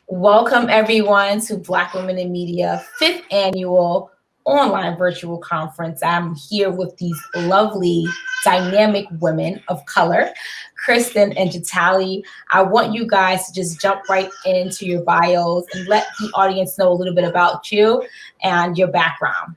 Welcome everyone to Black Women in Media 5th annual online virtual conference. I'm here with these lovely dynamic women of color, Kristen and Jatali. I want you guys to just jump right into your bios and let the audience know a little bit about you and your background.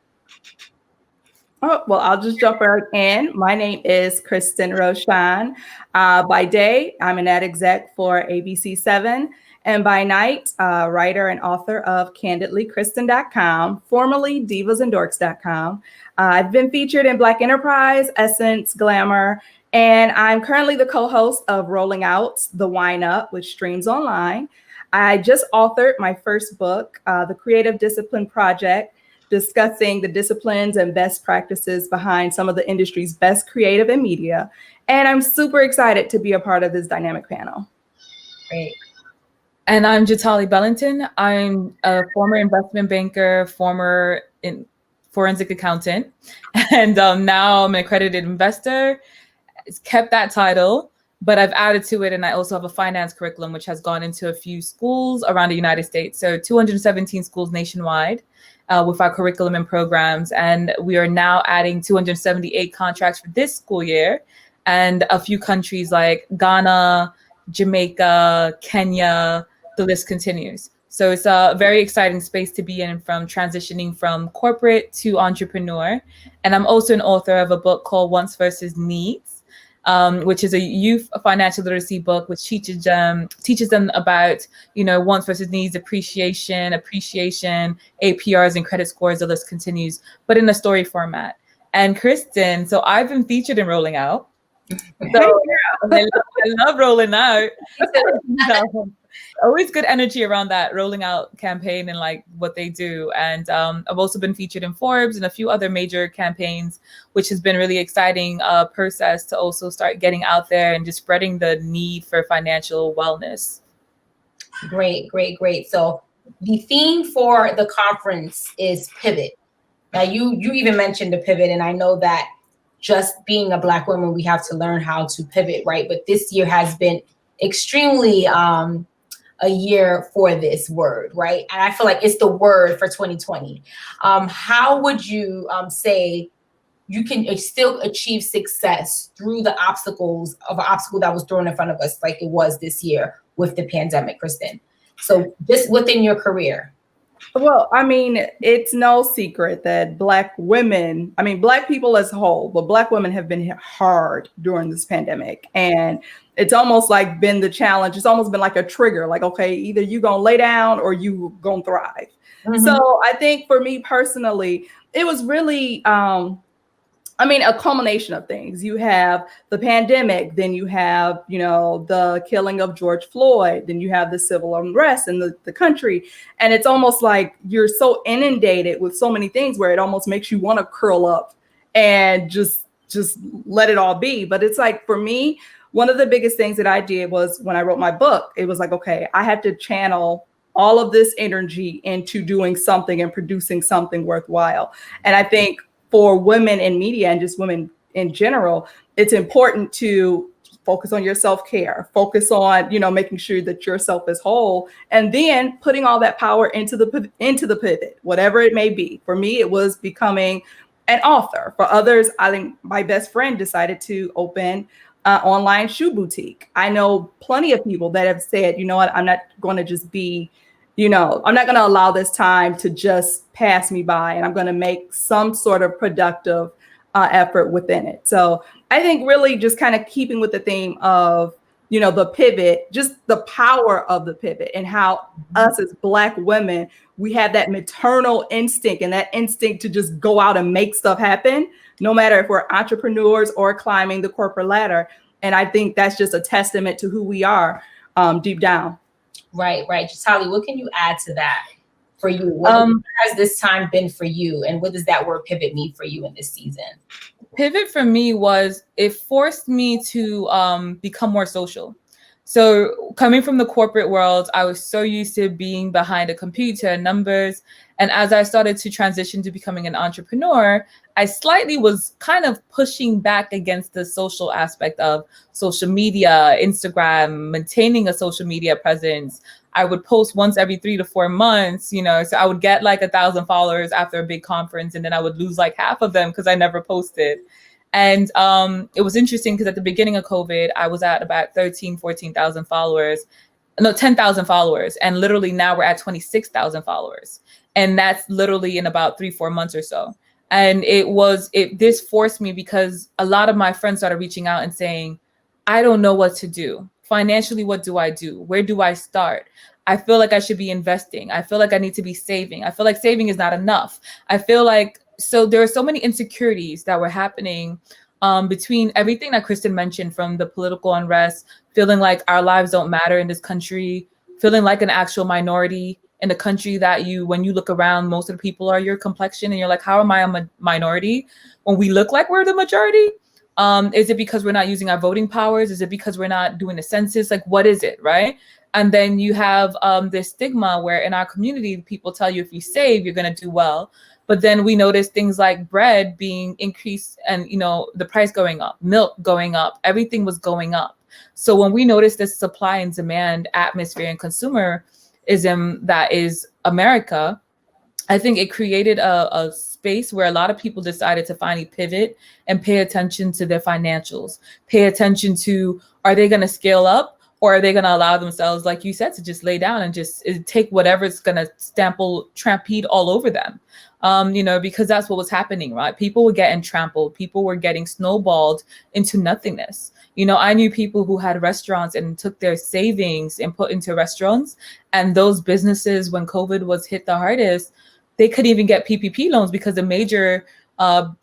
Oh, well, I'll just jump right in. My name is Kristen Roshan. By day, I'm an ad exec for ABC7. And by night, writer and author of CandidlyKristen.com, formerly DivasAndDorks.com. I've been featured in Black Enterprise, Essence, Glamour, and I'm currently the co-host of Rolling Out, The Wine Up, which streams online. I just authored my first book, The Creative Discipline Project, discussing the disciplines and best practices behind some of the industry's best creative and media. And I'm super excited to be a part of this dynamic panel. Great. And I'm Jatali Bellington. I'm a former investment banker, former forensic accountant, and now I'm an accredited investor. It's kept that title, but I've added to it, and I also have a finance curriculum, which has gone into a few schools around the United States. So 217 schools nationwide with our curriculum and programs. And we are now adding 278 contracts for this school year, and a few countries like Ghana, Jamaica, Kenya. The list continues. So it's a very exciting space to be in, from transitioning from corporate to entrepreneur. And I'm also an author of a book called Wants versus Needs, which is a youth financial literacy book, which teaches them about, wants versus needs, appreciation, APRs and credit scores. The list continues, but in a story format. And Kristen, so I've been featured in Rolling Out. So I love Rolling Out. Always good energy around that Rolling Out campaign and like what they do. And I've also been featured in Forbes and a few other major campaigns, which has been really exciting process to also start getting out there and just spreading the need for financial wellness. Great. So the theme for the conference is pivot. Now you even mentioned the pivot, and I know that just being a Black woman, we have to learn how to pivot, right? But this year has been extremely a year for this word, right? And I feel like it's the word for 2020. How would you say you can still achieve success through the obstacle that was thrown in front of us, like it was this year with the pandemic, Kristen? So just within your career. Well, I mean, it's no secret that Black people as a whole, but Black women have been hit hard during this pandemic. And it's almost like been the challenge. It's almost been like a trigger, like, okay, either you gonna lay down or you gonna thrive. Mm-hmm. So I think for me personally, it was really, a culmination of things. You have the pandemic, then you have, the killing of George Floyd, then you have the civil unrest in the country. And it's almost like you're so inundated with so many things where it almost makes you want to curl up and just let it all be. But it's like, for me, one of the biggest things that I did was when I wrote my book, it was like, okay, I had to channel all of this energy into doing something and producing something worthwhile. And I think for women in media and just women in general, it's important to focus on your self-care, focus on, making sure that yourself is whole, and then putting all that power into the pivot, whatever it may be. For me, it was becoming an author. For others, I think my best friend decided to open an online shoe boutique. I know plenty of people that have said, you know what, I'm not going to just be I'm not going to allow this time to just pass me by, and I'm going to make some sort of productive effort within it. So I think really just kind of keeping with the theme of, the pivot, just the power of the pivot, and how us as Black women, we have that maternal instinct and that instinct to just go out and make stuff happen, no matter if we're entrepreneurs or climbing the corporate ladder. And I think that's just a testament to who we are deep down. Right. Jatali, what can you add to that for you? What has this time been for you? And what does that word pivot mean for you in this season? Pivot for me it forced me to become more social. So coming from the corporate world, I was so used to being behind a computer, numbers. And as I started to transition to becoming an entrepreneur, I slightly was kind of pushing back against the social aspect of social media, Instagram, maintaining a social media presence. I would post once every 3 to 4 months, so I would get like 1,000 followers after a big conference, and then I would lose like half of them because I never posted. And it was interesting because at the beginning of COVID, I was at about 14,000 followers. No, 10,000 followers. And literally now we're at 26,000 followers. And that's literally in about 3-4 months or so. And this forced me, because a lot of my friends started reaching out and saying, I don't know what to do. Financially, what do I do? Where do I start? I feel like I should be investing. I feel like I need to be saving. I feel like saving is not enough. I feel like, so there are so many insecurities that were happening between everything that Kristen mentioned, from the political unrest, feeling like our lives don't matter in this country, feeling like an actual minority in a country that when you look around, most of the people are your complexion, and you're like, how am I a minority when we look like we're the majority? Is it because we're not using our voting powers? Is it because we're not doing the census? Like, what is it, right? And then you have this stigma where in our community, people tell you if you save, you're going to do well. But then we notice things like bread being increased and, the price going up, milk going up, everything was going up. So when we notice this supply and demand atmosphere and consumerism that is America, I think it created a space where a lot of people decided to finally pivot and pay attention to their financials, pay attention to, are they going to scale up? Or are they going to allow themselves, like you said, to just lay down and just take whatever's going to trampede all over them? Because that's what was happening, right? People were getting trampled. People were getting snowballed into nothingness. I knew people who had restaurants and took their savings and put into restaurants. And those businesses, when COVID was hit the hardest, they couldn't even get PPP loans because the major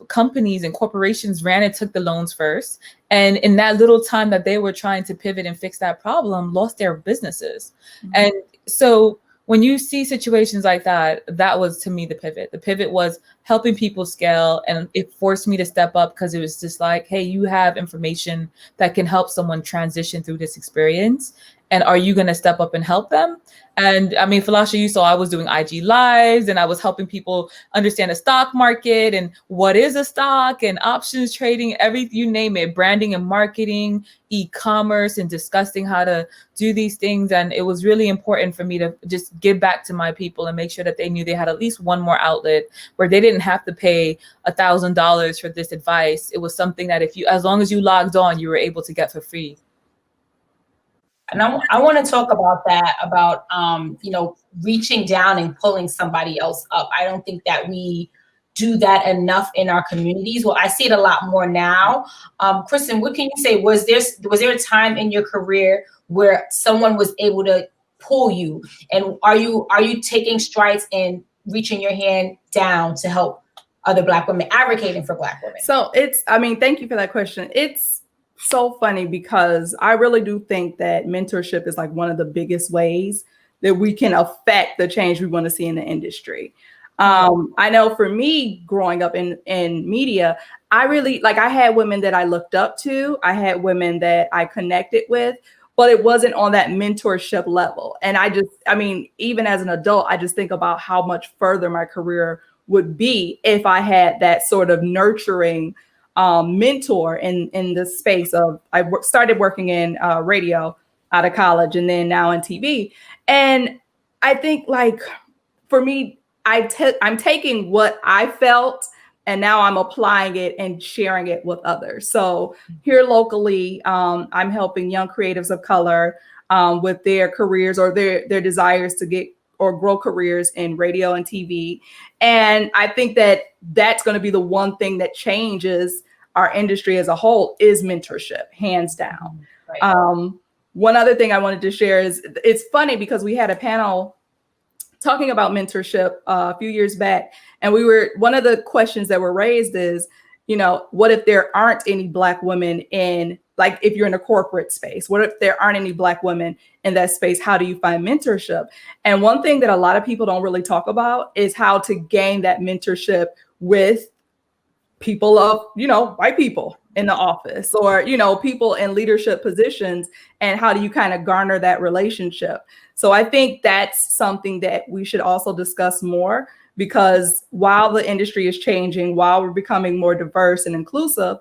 companies and corporations ran and took the loans first. And in that little time that they were trying to pivot and fix that problem, lost their businesses. Mm-hmm. And so when you see situations like that, that was, to me, the pivot. The pivot was helping people scale, and it forced me to step up, because it was just like, hey, you have information that can help someone transition through this experience. And are you going to step up and help them? And I mean, Falasha, you saw I was doing IG lives, and I was helping people understand the stock market and what is a stock and options trading, everything, you name it, branding and marketing, e-commerce, and discussing how to do these things. And it was really important for me to just give back to my people and make sure that they knew they had at least one more outlet where they didn't have to pay $1,000 for this advice. It was something that as long as you logged on, you were able to get for free. And I want to talk about that, about, reaching down and pulling somebody else up. I don't think that we do that enough in our communities. Well, I see it a lot more now. Kristen, what can you say? Was there a time in your career where someone was able to pull you? And are you taking strides in reaching your hand down to help other Black women, advocating for Black women? So thank you for that question. It's so funny because I really do think that mentorship is like one of the biggest ways that we can affect the change we want to see in the industry. I know for me, growing up in media, I really, I had women that I looked up to. I had women that I connected with, but it wasn't on that mentorship level. And even as an adult, I just think about how much further my career would be if I had that sort of nurturing mentor in the space of, started working in radio out of college, and then now in TV. And I think, for me, I'm taking what I felt, and now I'm applying it and sharing it with others. So here locally, I'm helping young creatives of color with their careers or their desires to get or grow careers in radio and TV. And I think that that's going to be the one thing that changes our industry as a whole is mentorship, hands down. Right. One other thing I wanted to share is, it's funny because we had a panel talking about mentorship a few years back. And one of the questions that were raised is, what if there aren't any Black women in, if you're in a corporate space, what if there aren't any Black women in that space? How do you find mentorship? And one thing that a lot of people don't really talk about is how to gain that mentorship with people of, white people, in the office, or, people in leadership positions, and how do you kind of garner that relationship? So I think that's something that we should also discuss more, because while the industry is changing, while we're becoming more diverse and inclusive,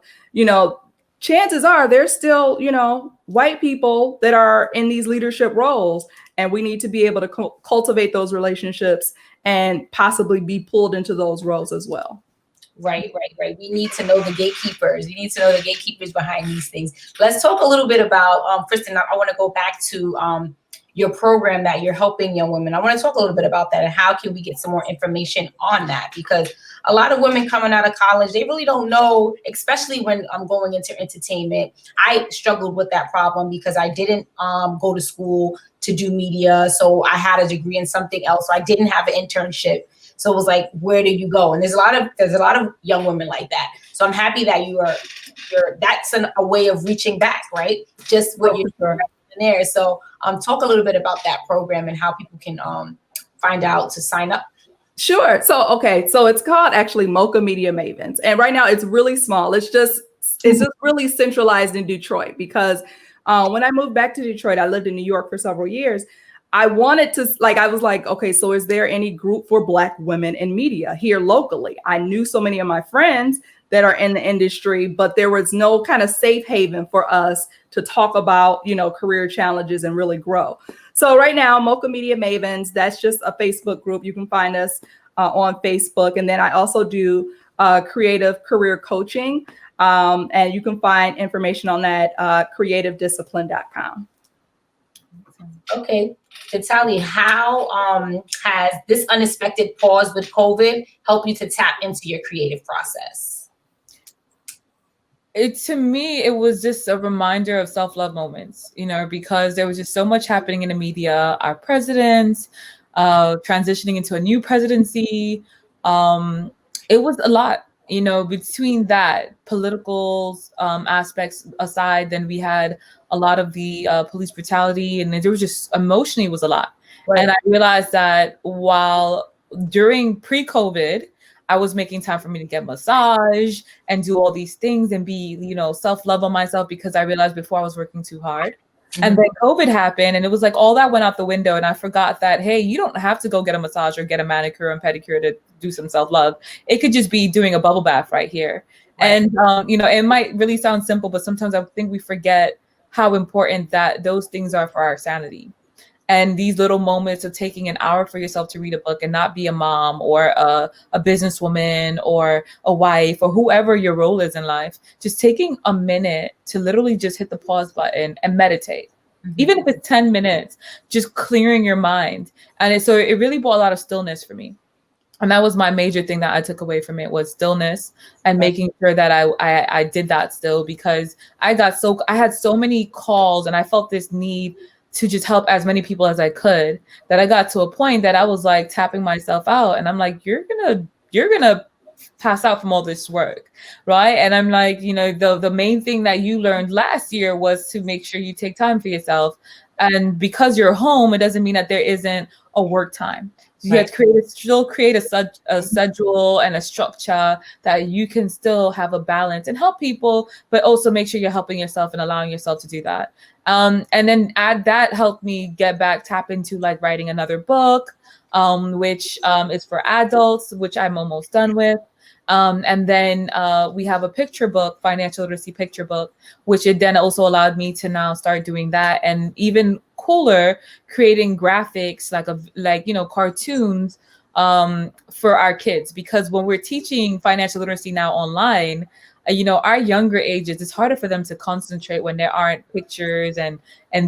chances are there's still, white people that are in these leadership roles, and we need to be able to cultivate those relationships and possibly be pulled into those roles as well. Right. We need to know the gatekeepers. We need to know the gatekeepers behind these things. Let's talk a little bit about, Kristen, I want to go back to your program that you're helping young women. I want to talk a little bit about that and how can we get some more information on that? Because a lot of women coming out of college, they really don't know, especially when I'm going into entertainment. I struggled with that problem because I didn't go to school to do media. So I had a degree in something else. So I didn't have an internship. So it was like, where do you go? And there's a lot of young women like that. So I'm happy that that's a way of reaching back, right? Just what you're doing there. So talk a little bit about that program and how people can find out to sign up. Sure. So it's called actually Mocha Media Mavens. And right now it's really small. It's just really centralized in Detroit, because when I moved back to Detroit, I lived in New York for several years. I wanted to, I was like, okay, so is there any group for Black women in media here locally? I knew so many of my friends that are in the industry, but there was no kind of safe haven for us to talk about, career challenges and really grow. So right now, Mocha Media Mavens, that's just a Facebook group. You can find us on Facebook. And then I also do creative career coaching. And you can find information on that, creativediscipline.com. Okay. Jatali, how has this unexpected pause with COVID helped you to tap into your creative process? To me, it was just a reminder of self-love moments, because there was just so much happening in the media, our presidents, transitioning into a new presidency. It was a lot, between that political aspects aside, then we had a lot of the police brutality, and there was just emotionally was a lot. Right. And I realized that while during pre-COVID, I was making time for me to get massage and do all these things and be, self-love on myself, because I realized before I was working too hard. Mm-hmm. And then COVID happened, and it was like all that went out the window. And I forgot that, hey, you don't have to go get a massage or get a manicure and pedicure to do some self-love. It could just be doing a bubble bath right here. Right. And, it might really sound simple, but sometimes I think we forget how important that those things are for our sanity. And these little moments of taking an hour for yourself to read a book and not be a mom or a businesswoman or a wife or whoever your role is in life, just taking a minute to literally just hit the pause button and meditate. Mm-hmm. Even if it's 10 minutes, just clearing your mind. And so it really brought a lot of stillness for me. And that was my major thing that I took away from it, was stillness and making sure that I did that still, because I had so many calls and I felt this need to just help as many people as I could, that I got to a point that I was like tapping myself out, and I'm like, you're gonna pass out from all this work, right? And I'm like, the main thing that you learned last year was to make sure you take time for yourself. And because you're home, it doesn't mean that there isn't a work time. So you have to still create a schedule and a structure that you can still have a balance and help people, but also make sure you're helping yourself and allowing yourself to do that. And then that helped me tap into like writing another book, which is for adults, which I'm almost done with. And then we have a picture book, financial literacy picture book, which it then also allowed me to now start doing that. And even cooler, creating graphics like cartoons for our kids, because when we're teaching financial literacy now online, our younger ages, it's harder for them to concentrate when there aren't pictures and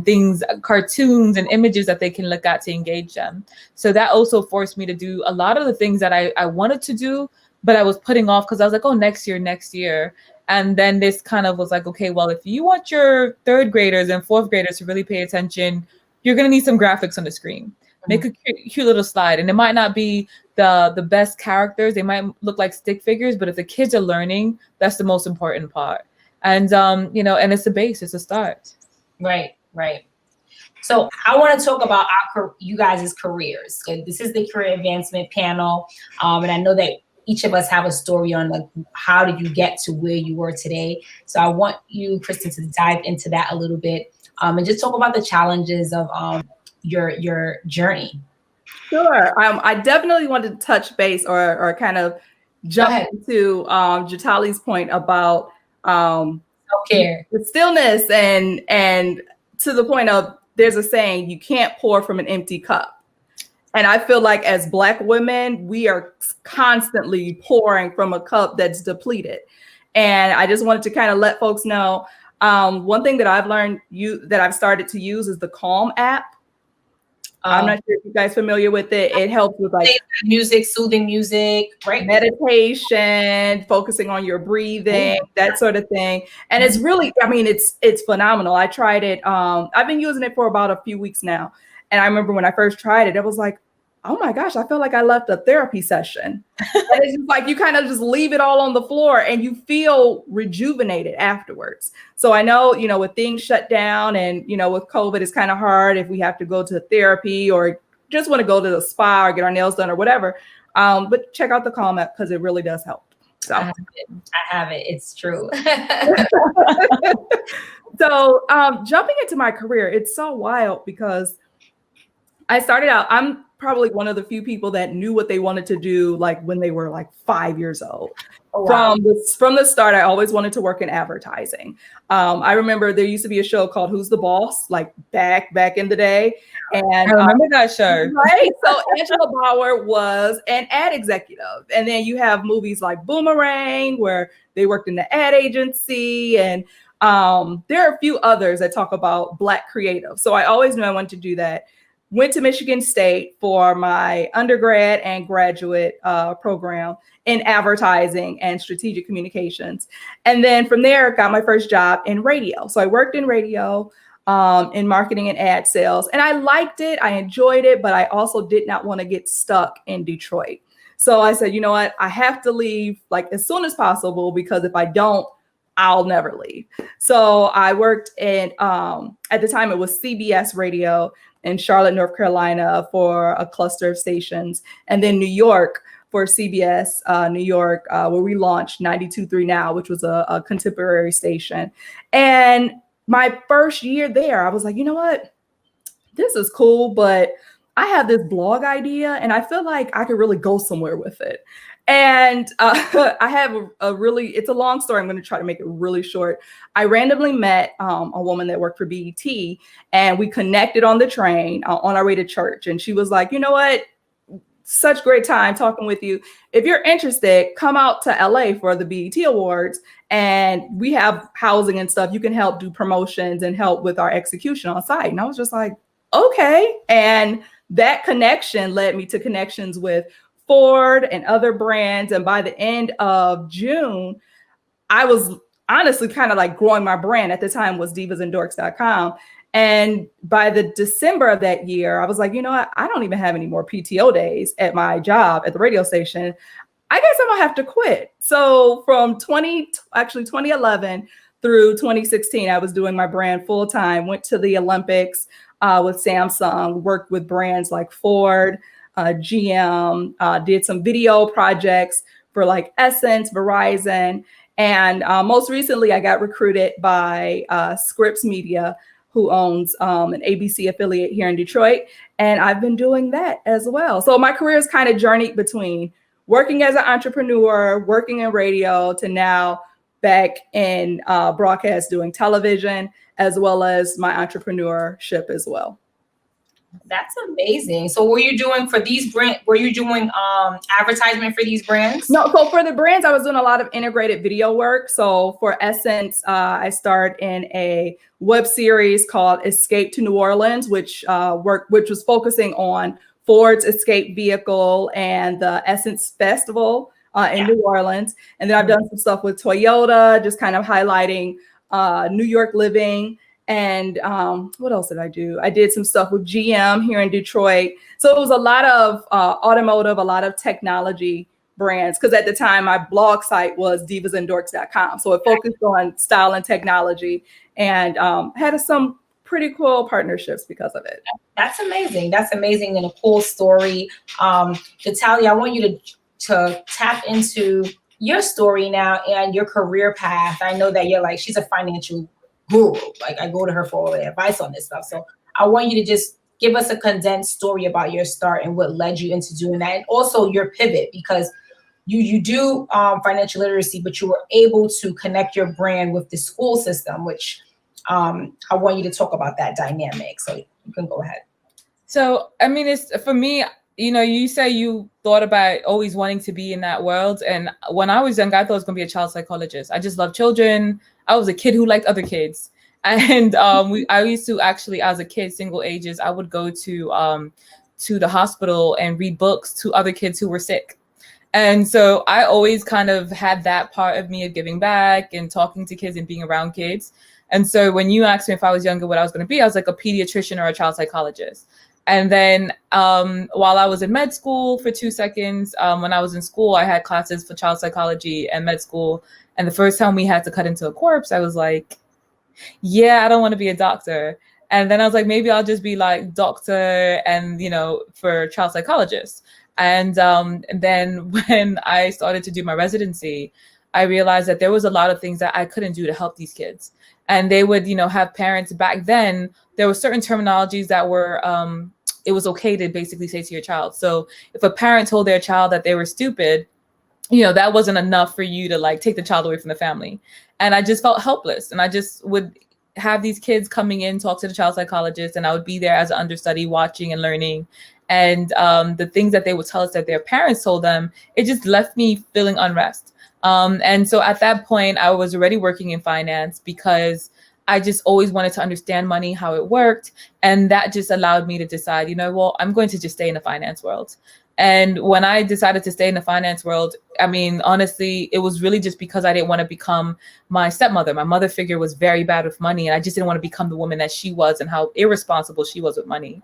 things, cartoons and images that they can look at to engage them. So that also forced me to do a lot of the things that I wanted to do, but I was putting off because I was like, oh, next year. And then this kind of was like, okay, well, if you want your third graders and fourth graders to really pay attention, you're going to need some graphics on the screen. Make a cute little slide. And it might not be the best characters. They might look like stick figures, but if the kids are learning, that's the most important part. And, and it's a base, it's a start. Right. So I want to talk about you guys' careers. So this is the career advancement panel. And I know that each of us have a story on like how did you get to where you were today. So I want you, Kristen, to dive into that a little bit, and just talk about the challenges of your journey. Sure. I definitely wanted to touch base or kind of jump into Jatali's point about self-care, the stillness, and to the point of, there's a saying, you can't pour from an empty cup. And I feel like as Black women, we are constantly pouring from a cup that's depleted. And I just wanted to kind of let folks know, one thing that I've learned that I've started to use is the Calm app. I'm not sure if you guys are familiar with it. It helps with like music, soothing music, right? Meditation, focusing on your breathing, that sort of thing. And it's really, I mean, it's phenomenal. I tried it. I've been using it for about a few weeks now. And I remember when I first tried it, it was like, oh my gosh, I felt like I left a therapy session. And it's just like, you kind of just leave it all on the floor and you feel rejuvenated afterwards. So I know, with things shut down and, with COVID, it's kind of hard if we have to go to therapy or just want to go to the spa or get our nails done or whatever. But check out the Calm app because it really does help. So I have it. It's true. So jumping into my career, it's so wild because I started out, I'm probably one of the few people that knew what they wanted to do like when they were like 5 years old. Oh, wow. From the start, I always wanted to work in advertising. I remember there used to be a show called Who's the Boss, like back in the day. And I remember that show. Right. So Angela Bauer was an ad executive. And then you have movies like Boomerang, where they worked in the ad agency. And there are a few others that talk about Black creatives. So I always knew I wanted to do that. Went to Michigan State for my undergrad and graduate program in advertising and strategic communications. And then from there, got my first job in radio. So I worked in radio, in marketing and ad sales. And I liked it. I enjoyed it, but I also did not want to get stuck in Detroit. So I said, you know what? I have to leave like as soon as possible, because if I don't, I'll never leave. So I worked at the time it was CBS Radio in Charlotte, North Carolina for a cluster of stations. And then New York for CBS New York, where we launched 92.3 Now, which was a contemporary station. And my first year there, I was like, you know what? This is cool, but I have this blog idea and I feel like I could really go somewhere with it. And I have it's a long story. I'm going to try to make it really short. I randomly met a woman that worked for BET, and we connected on the train on our way to church. And she was like, you know what? Such great time talking with you. If you're interested, come out to LA for the BET Awards, and we have housing and stuff. You can help do promotions and help with our execution on site. And I was just like, okay. And that connection led me to connections with Ford and other brands. And by the end of June, I was honestly kind of like growing my brand. At the time was divasandorks.com. And by the December of that year, I was like, you know what? I don't even have any more PTO days at my job at the radio station. I guess I'm gonna have to quit. So from 2011 through 2016, I was doing my brand full time, went to the Olympics with Samsung, worked with brands like Ford, GM, did some video projects for like Essence, Verizon. And most recently, I got recruited by Scripps Media, who owns an ABC affiliate here in Detroit. And I've been doing that as well. So my career is kind of journeyed between working as an entrepreneur, working in radio, to now back in broadcast doing television, as well as my entrepreneurship as well. That's amazing. So were you doing for these brands, were you doing advertisement for these brands? No, so for the brands, I was doing a lot of integrated video work. So for Essence, I starred in a web series called Escape to New Orleans, which was focusing on Ford's Escape vehicle and the Essence Festival in New Orleans. And then I've done some stuff with Toyota, just kind of highlighting New York living. And what else did I do? I did some stuff with GM here in Detroit. So it was a lot of automotive, a lot of technology brands, because at the time my blog site was divasandorks.com. So it focused on style and technology, and had some pretty cool partnerships because of it. That's amazing. That's amazing and a cool story. Jatali, I want you to to tap into your story now and your career path. I know that you're like, she's a financial guru. Like, I go to her for all the advice on this stuff. So I want you to just give us a condensed story about your start and what led you into doing that, and also your pivot, because you do financial literacy, but you were able to connect your brand with the school system, which I want you to talk about that dynamic. So you can go ahead. So, I mean, it's for me, you say you thought about always wanting to be in that world. And when I was young, I thought I was going to be a child psychologist. I just love children. I was a kid who liked other kids. And I used to actually, as a kid, single ages, I would go to the hospital and read books to other kids who were sick. And so I always kind of had that part of me of giving back and talking to kids and being around kids. And so when you asked me if I was younger, what I was going to be, I was like a pediatrician or a child psychologist. And then while I was in med school for 2 seconds, when I was in school, I had classes for child psychology and med school. And the first time we had to cut into a corpse, I was like, yeah, I don't want to be a doctor. And then I was like, maybe I'll just be like doctor and, for child psychologist. And then when I started to do my residency, I realized that there was a lot of things that I couldn't do to help these kids. And they would, have parents back then. There were certain terminologies that were, it was okay to basically say to your child. So if a parent told their child that they were stupid, that wasn't enough for you to like take the child away from the family. And I just felt helpless. And I just would have these kids coming in, talk to the child psychologist, and I would be there as an understudy watching and learning. And the things that they would tell us that their parents told them, it just left me feeling unrest. And so at that point, I was already working in finance because I just always wanted to understand money, how it worked. And that just allowed me to decide, well, I'm going to just stay in the finance world. And when I decided to stay in the finance world, I mean, honestly, it was really just because I didn't want to become my stepmother. My mother figure was very bad with money, and I just didn't want to become the woman that she was and how irresponsible she was with money.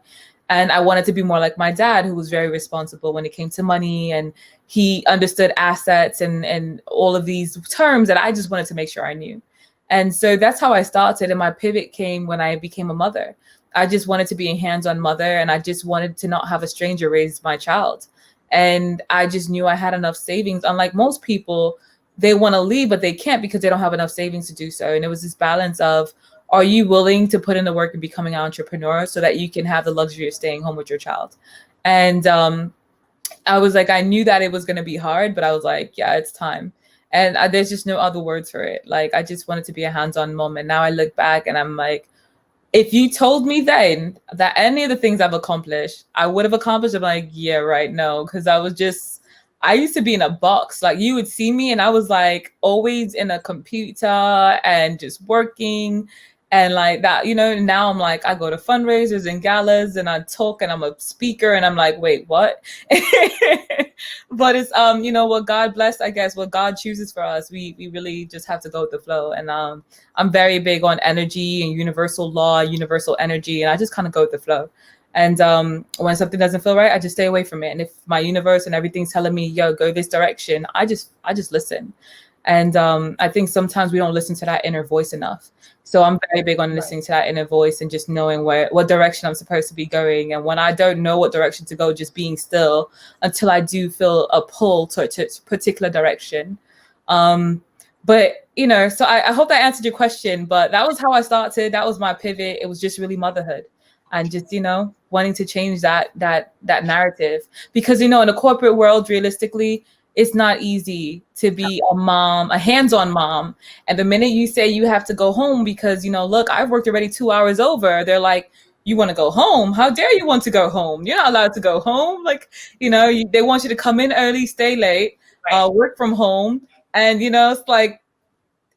And I wanted to be more like my dad, who was very responsible when it came to money, and he understood assets and all of these terms that I just wanted to make sure I knew. And so that's how I started. And my pivot came when I became a mother. I just wanted to be a hands-on mother, and I just wanted to not have a stranger raise my child. And I just knew I had enough savings. Unlike most people, they want to leave, but they can't because they don't have enough savings to do so. And it was this balance of, are you willing to put in the work and becoming an entrepreneur so that you can have the luxury of staying home with your child? And I was like, I knew that it was going to be hard, but I was like, yeah, it's time. And there's just no other words for it. Like, I just wanted to be a hands-on mom. And now I look back and I'm like, if you told me then that any of the things I've accomplished, I would have accomplished, I'm like, yeah, right, no. Because I used to be in a box. Like, you would see me and I was like always in a computer and just working and like that, now I'm like, I go to fundraisers and galas and I talk and I'm a speaker and I'm like, wait, what? But it's, what God blessed, I guess, what God chooses for us, we really just have to go with the flow. And I'm very big on energy and universal law, universal energy, and I just kind of go with the flow. And when something doesn't feel right, I just stay away from it. And if my universe and everything's telling me, yo, go this direction, I just listen. And I think sometimes we don't listen to that inner voice enough. So I'm very big on listening to that inner voice and just knowing what direction I'm supposed to be going. And when I don't know what direction to go, just being still until I do feel a pull to a particular direction. But, so I hope that answered your question, but that was how I started. That was my pivot. It was just really motherhood and just, wanting to change that narrative, because, in the corporate world, realistically, it's not easy to be a mom, a hands-on mom. And the minute you say you have to go home because, look, I've worked already 2 hours over, they're like, you want to go home? How dare you want to go home? You're not allowed to go home. Like, they want you to come in early, stay late, work from home. And, it's like,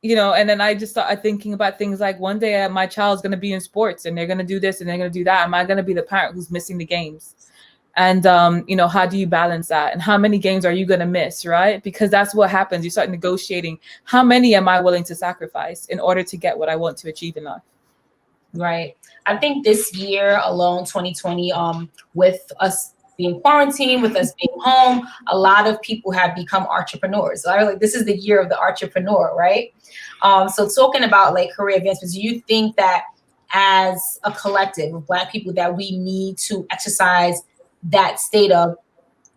and then I just started thinking about things like, one day my child's going to be in sports and they're going to do this and they're going to do that. Am I going to be the parent who's missing the games? And, how do you balance that? And how many games are you going to miss, right? Because that's what happens. You start negotiating. How many am I willing to sacrifice in order to get what I want to achieve in life? Right. I think this year alone, 2020, with us being quarantined, with us being home, a lot of people have become entrepreneurs. So I was like, this is the year of the entrepreneur, right? So talking about like career advancements, do you think that as a collective of Black people that we need to exercise that state of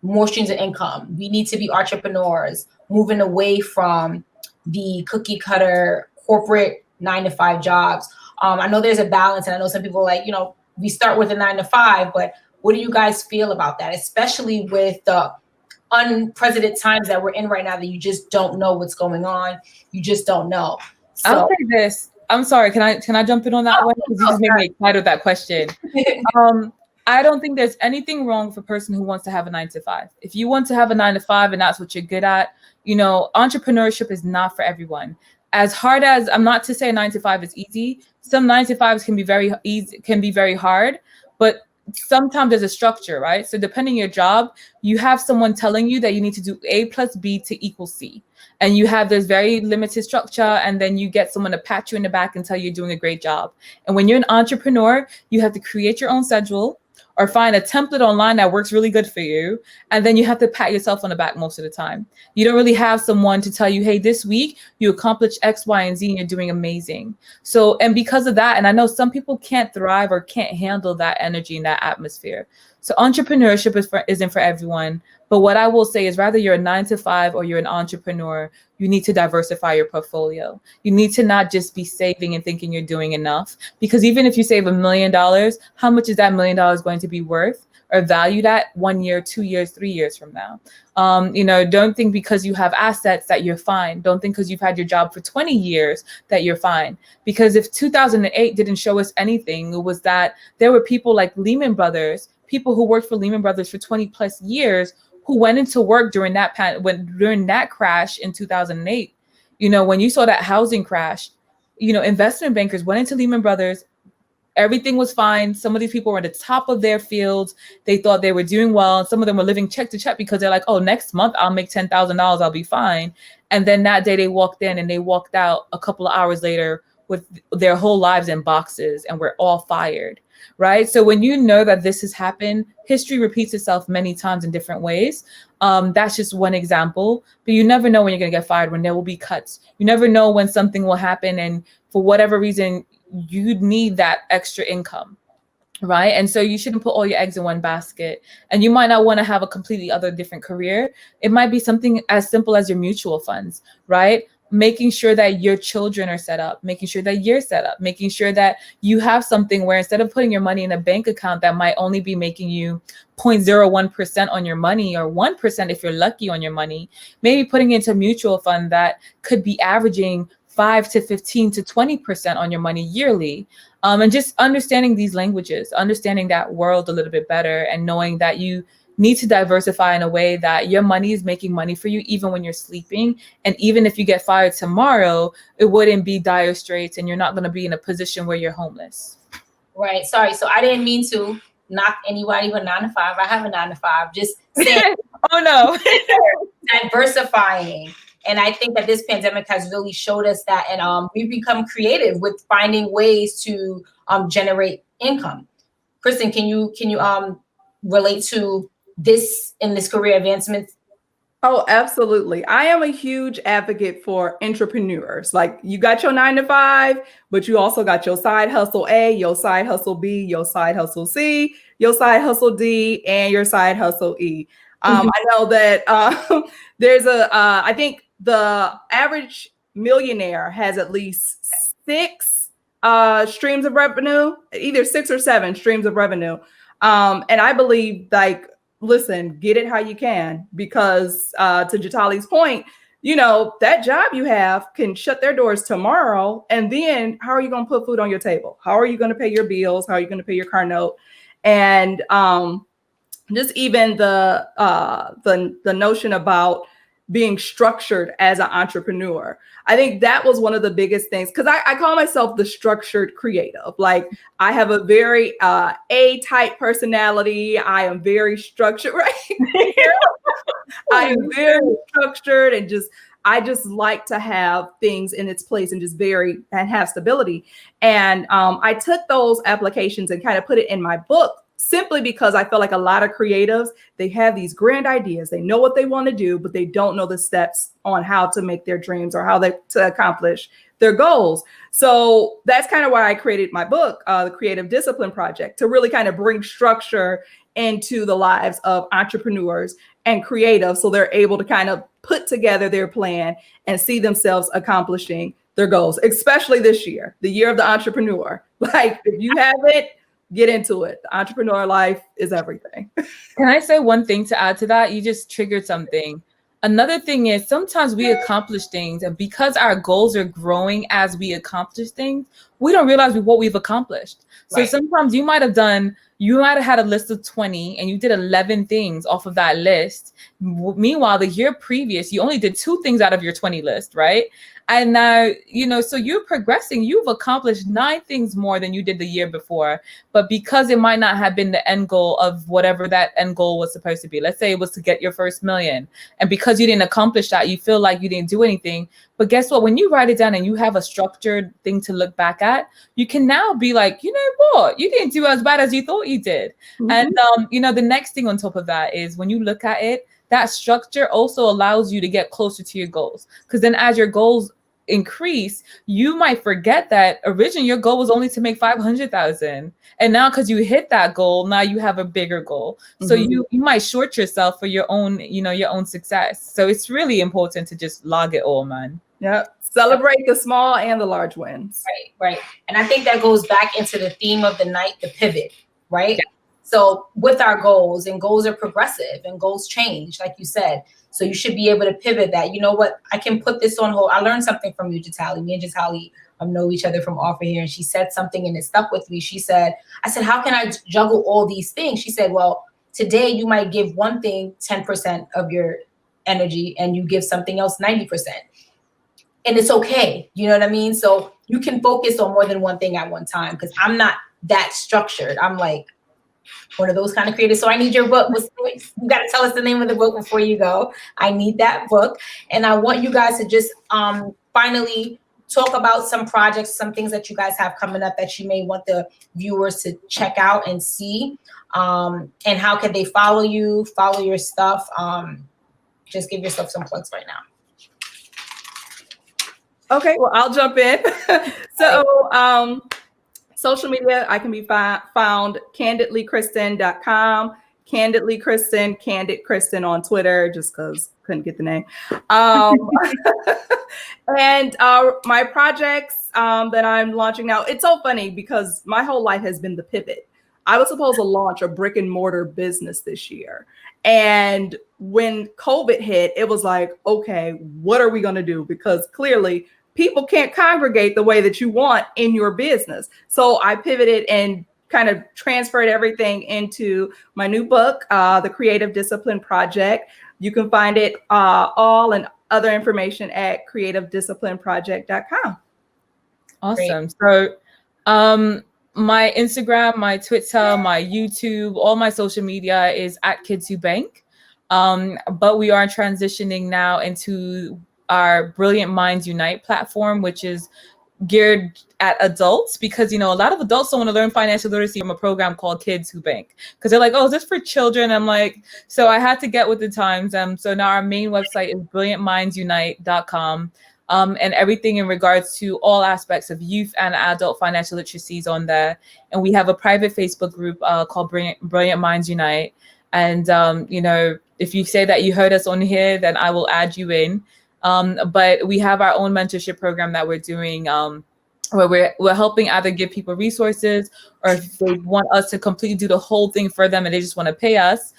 more streams of income. We need to be entrepreneurs, moving away from the cookie cutter corporate 9-to-5 jobs. I know there's a balance, and I know some people are like, you know, we start with a 9-to-5, but what do you guys feel about that, especially with the unprecedented times that we're in right now, that you just don't know what's going on? You just don't know. So, I'll say this. I'm sorry. Can I jump in on that one? Because you just made me excited with that question. I don't think there's anything wrong with a person who wants to have a 9-to-5. If you want to have a 9-to-5 and that's what you're good at, you know, entrepreneurship is not for everyone. As hard as, I'm not to say 9-to-5 is easy. Some 9-to-5s can be very easy, can be very hard, but sometimes there's a structure, right? So depending on your job, you have someone telling you that you need to do A plus B to equal C. And you have this very limited structure, and then you get someone to pat you in the back and tell you you're doing a great job. And when you're an entrepreneur, you have to create your own schedule or find a template online that works really good for you. And then you have to pat yourself on the back most of the time. You don't really have someone to tell you, hey, this week you accomplished X, Y, and Z and you're doing amazing. So, and because of that, and I know some people can't thrive or can't handle that energy and that atmosphere. So entrepreneurship isn't for everyone. But what I will say is, rather you're a 9-to-5 or you're an entrepreneur, you need to diversify your portfolio. You need to not just be saving and thinking you're doing enough, because even if you save $1 million, how much is that $1 million going to be worth or valued at 1 year, 2 years, 3 years from now? You know, don't think because you have assets that you're fine. Don't think because you've had your job for 20 years that you're fine. Because if 2008 didn't show us anything, it was that there were people like Lehman Brothers, people who worked for Lehman Brothers for 20 plus years, who went into work during that during that crash in 2008. You know, when you saw that housing crash, you know, investment bankers went into Lehman Brothers. Everything was fine. Some of these people were at the top of their fields. They thought they were doing well. And some of them were living check to check because they're like, oh, next month I'll make $10,000. I'll be fine. And then that day they walked in and they walked out a couple of hours later with their whole lives in boxes and were all fired. Right. So when you know that this has happened, history repeats itself many times in different ways. That's just one example. But you never know when you're going to get fired, when there will be cuts. You never know when something will happen. And for whatever reason, you need that extra income. Right. And so you shouldn't put all your eggs in one basket. And you might not want to have a completely other different career. It might be something as simple as your mutual funds. Right. Making sure that your children are set up, making sure that you're set up, making sure that you have something where instead of putting your money in a bank account that might only be making you 0.01% on your money, or 1% if you're lucky on your money, maybe putting it into a mutual fund that could be averaging 5 to 15 to 20% on your money yearly. And just understanding these languages, understanding that world a little bit better, and knowing that you need to diversify in a way that your money is making money for you even when you're sleeping. And even if you get fired tomorrow, it wouldn't be dire straits and you're not going to be in a position where you're homeless. Right. Sorry. So I didn't mean to knock anybody with 9-to-5. I have a 9-to-5. Just saying. Oh, no. Diversifying. And I think that this pandemic has really showed us that. And we've become creative with finding ways to generate income. Kristen, can you relate to this in this career advancement? Oh, absolutely. I am a huge advocate for entrepreneurs. Like, you got your 9-to-5, but you also got your side hustle A, your side hustle B, your side hustle C, your side hustle D, and your side hustle E. I know that there's I think the average millionaire has at least 6 streams of revenue, either 6 or 7 streams of revenue. And I believe, like, listen, get it how you can, because to Jatali's point, you know, that job you have can shut their doors tomorrow. And then how are you going to put food on your table? How are you going to pay your bills? How are you going to pay your car note? And just even the notion about being structured as an entrepreneur. I think that was one of the biggest things, because I call myself the structured creative. Like, I have a very A-type personality. I am very structured, right? I am very structured, and I just like to have things in its place and have stability. And I took those applications and kind of put it in my book, simply because I feel like a lot of creatives, they have these grand ideas. They know what they want to do, but they don't know the steps on how to make their dreams or how to accomplish their goals. So that's kind of why I created my book, The Creative Discipline Project, to really kind of bring structure into the lives of entrepreneurs and creatives, so they're able to kind of put together their plan and see themselves accomplishing their goals, especially this year, the year of the entrepreneur. Like, if you have it, get into it. The entrepreneur life is everything. Can I say one thing to add to that? You just triggered something. Another thing is sometimes we accomplish things, and because our goals are growing as we accomplish things, we don't realize what we've accomplished. So sometimes you might have had a list of 20 and you did 11 things off of that list. Meanwhile, the year previous, you only did 2 things out of your 20 list, right? And now, so you're progressing. You've accomplished 9 things more than you did the year before. But because it might not have been the end goal of whatever that end goal was supposed to be, let's say it was to get your first million. And because you didn't accomplish that, you feel like you didn't do anything. But guess what? When you write it down and you have a structured thing to look back at, you can now be like, you know what? You didn't do as bad as you thought you did. Mm-hmm. And, the next thing on top of that is when you look at it, that structure also allows you to get closer to your goals. Because then as your goals increase, you might forget that originally your goal was only to make 500,000, and now because you hit that goal, now you have a bigger goal. So you might short yourself for your own success. So it's really important to just log it all, man. Yeah, celebrate the small and the large wins. Right. And I think that goes back into the theme of the night, the pivot, right? Yeah. So with our goals, and goals are progressive and goals change, like you said. So you should be able to pivot that. You know what? I can put this on hold. I learned something from you, Jatali. Me and Jatali know each other from offer here. And she said something and it stuck with me. I said, how can I juggle all these things? She said, well, today you might give one thing 10% of your energy and you give something else 90%. And it's okay. You know what I mean? So you can focus on more than one thing at one time, because I'm not that structured. I'm like one of those kind of creators. So I need your book. You got to tell us the name of the book before you go. I need that book. And I want you guys to just finally talk about some projects, some things that you guys have coming up that you may want the viewers to check out and see. And how can they follow you, follow your stuff? Just give yourself some plugs right now. Okay, well, I'll jump in. So social media, I can be found candidlykristen.com, Candidly Kristen, Candid Kristen on Twitter, just because couldn't get the name. And my projects that I'm launching now, it's so funny because my whole life has been the pivot. I was supposed to launch a brick and mortar business this year. And when COVID hit, it was like, okay, what are we going to do? Because clearly people can't congregate the way that you want in your business. So I pivoted and kind of transferred everything into my new book, The Creative Discipline Project. You can find it all and other information at creativedisciplineproject.com. Awesome. Great. So my Instagram, my Twitter, my YouTube, all my social media is at Kids Who Bank. But we are transitioning now into our Brilliant Minds Unite platform, which is geared at adults, because, a lot of adults don't want to learn financial literacy from a program called Kids Who Bank, because they're like, oh, is this for children? I'm like, so I had to get with the times. So now our main website is brilliantmindsunite.com. And everything in regards to all aspects of youth and adult financial literacy is on there. And we have a private Facebook group called Brilliant Minds Unite. And, if you say that you heard us on here, then I will add you in. But we have our own mentorship program that we're doing, where we're helping either give people resources, or if they want us to completely do the whole thing for them and they just want to pay us,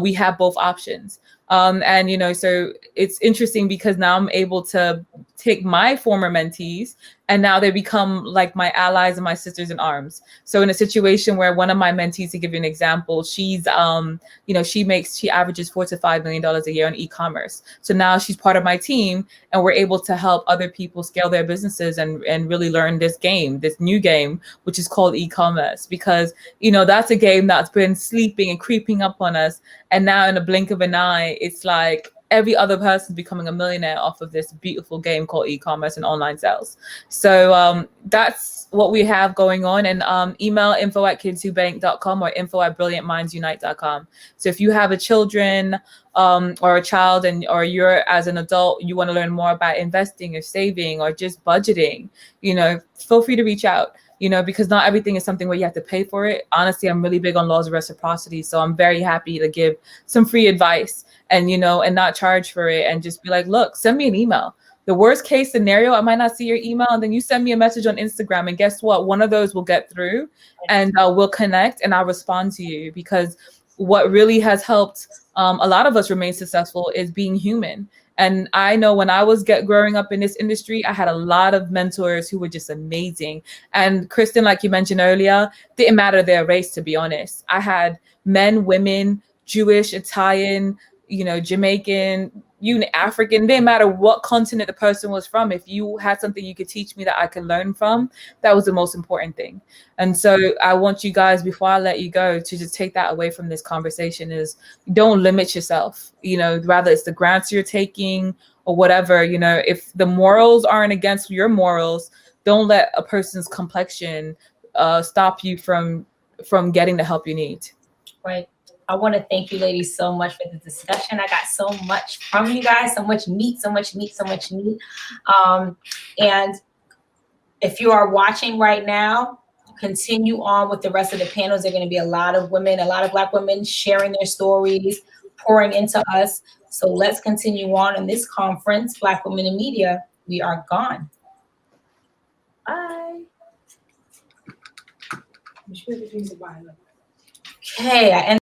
we have both options. And, so it's interesting because now I'm able to take my former mentees and now they become like my allies and my sisters in arms. So in a situation where one of my mentees, to give you an example, she's, she averages $4 to $5 million a year on e-commerce. So now she's part of my team and we're able to help other people scale their businesses and really learn this new game, which is called e-commerce, because, that's a game that's been sleeping and creeping up on us. And now in a blink of an eye, it's like every other person's becoming a millionaire off of this beautiful game called e-commerce and online sales. So that's what we have going on. And email info@kidswhobank.com or info@brilliantmindsunite.com. So if you have a children or a child or you're as an adult, you want to learn more about investing or saving or just budgeting, feel free to reach out. you know, because not everything is something where you have to pay for it. Honestly, I'm really big on laws of reciprocity. So I'm very happy to give some free advice and, you know, and not charge for it and just be like, look, send me an email. The worst case scenario, I might not see your email, and then you send me a message on Instagram, and guess what? One of those will get through, and we'll connect, and I'll respond to you. Because what really has helped a lot of us remain successful is being human. And I know when I was growing up in this industry, I had a lot of mentors who were just amazing. And Kristen, like you mentioned earlier, didn't matter their race, to be honest. I had men, women, Jewish, Italian, you know, Jamaican, African, didn't matter what continent the person was from. If you had something you could teach me that I could learn from, that was the most important thing. And so I want you guys, before I let you go, to just take that away from this conversation is don't limit yourself. You know, rather it's the grants you're taking or whatever, you know, if the morals aren't against your morals, don't let a person's complexion stop you from getting the help you need. Right. I want to thank you ladies so much for the discussion. I got so much from you guys, so much meat. And if you are watching right now, continue on with the rest of the panels. There are going to be a lot of women, a lot of Black women sharing their stories, pouring into us. So let's continue on in this conference, Black Women in Media. We are gone. Bye. Okay, I end